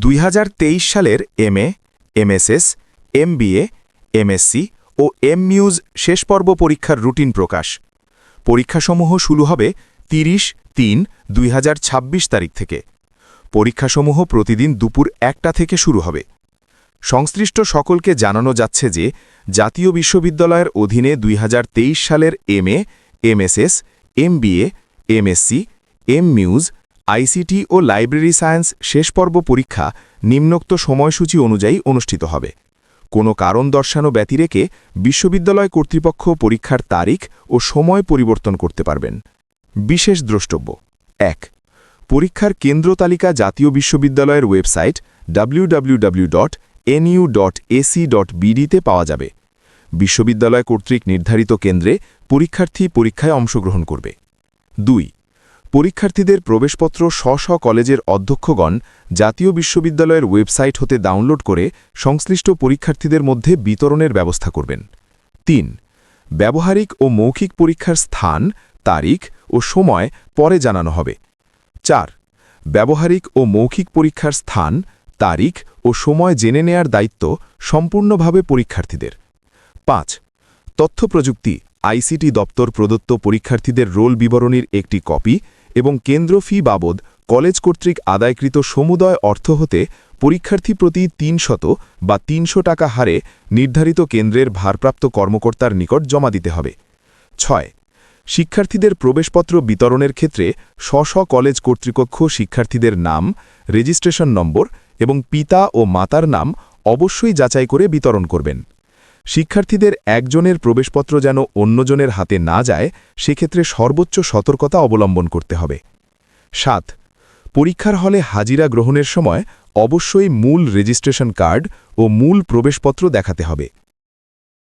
2023 সালের MA, MSS, MBA, MSc ও এমমিউজ শেষ পর্ব পরীক্ষার রুটিন প্রকাশ। পরীক্ষাসমূহ শুরু হবে 30-3-2026 তারিখ থেকে। পরীক্ষাসমূহ প্রতিদিন দুপুর 1টা থেকে শুরু হবে। সংশ্লিষ্ট সকলকে জানানো যাচ্ছে যে জাতীয় বিশ্ববিদ্যালয়ের অধীনে 2023 সালের MA, MSS, MBA, MSc, MMus, ICT ও লাইব্রেরি সায়েন্স শেষ পর্ব পরীক্ষা নিম্নোক্ত সময়সূচি অনুযায়ী অনুষ্ঠিত হবে। কোনো কারণ দর্শানো ব্যতিরেকে বিশ্ববিদ্যালয় কর্তৃপক্ষ পরীক্ষার তারিখ ও সময় পরিবর্তন করতে পারবেন। বিশেষ দ্রষ্টব্য: 1. পরীক্ষার কেন্দ্র তালিকা জাতীয় বিশ্ববিদ্যালয়ের ওয়েবসাইট www.nu.ac.bd তে পাওয়া যাবে। বিশ্ববিদ্যালয় কর্তৃক নির্ধারিত কেন্দ্রে পরীক্ষার্থী পরীক্ষায় অংশগ্রহণ করবে। 2. পরীক্ষার্থীদের প্রবেশপত্র স্ব কলেজের অধ্যক্ষগণ জাতীয় বিশ্ববিদ্যালয়ের ওয়েবসাইট হতে ডাউনলোড করে সংশ্লিষ্ট পরীক্ষার্থীদের মধ্যে বিতরণের ব্যবস্থা করবেন। 3. ব্যবহারিক ও মৌখিক পরীক্ষার স্থান, তারিখ ও সময় পরে জানানো হবে। 4. ব্যবহারিক ও মৌখিক পরীক্ষার স্থান, তারিখ ও সময় জেনে নেয়ার দায়িত্ব সম্পূর্ণভাবে পরীক্ষার্থীদের। 5. তথ্য প্রযুক্তি আইসিটি দপ্তর প্রদত্ত পরীক্ষার্থীদের রোল বিবরণীর একটি কপি এবং কেন্দ্র ফি বাবদ কলেজ কর্তৃক আদায়কৃত সমুদয় অর্থ হতে পরীক্ষার্থী প্রতি 300 বা 300 টাকা হারে নির্ধারিত কেন্দ্রের ভারপ্রাপ্ত কর্মকর্তার নিকট জমা দিতে হবে। 6. শিক্ষার্থীদের প্রবেশপত্র বিতরণের ক্ষেত্রে স্ব কলেজ কর্তৃপক্ষ শিক্ষার্থীদের নাম, রেজিস্ট্রেশন নম্বর এবং পিতা ও মাতার নাম অবশ্যই যাচাই করে বিতরণ করবেন। শিক্ষার্থীদের একজনের প্রবেশপত্র যেন অন্যজনের হাতে না যায়, সেক্ষেত্রে সর্বোচ্চ সতর্কতা অবলম্বন করতে হবে। 7. পরীক্ষার হলে হাজিরা গ্রহণের সময় অবশ্যই মূল রেজিস্ট্রেশন কার্ড ও মূল প্রবেশপত্র দেখাতে হবে।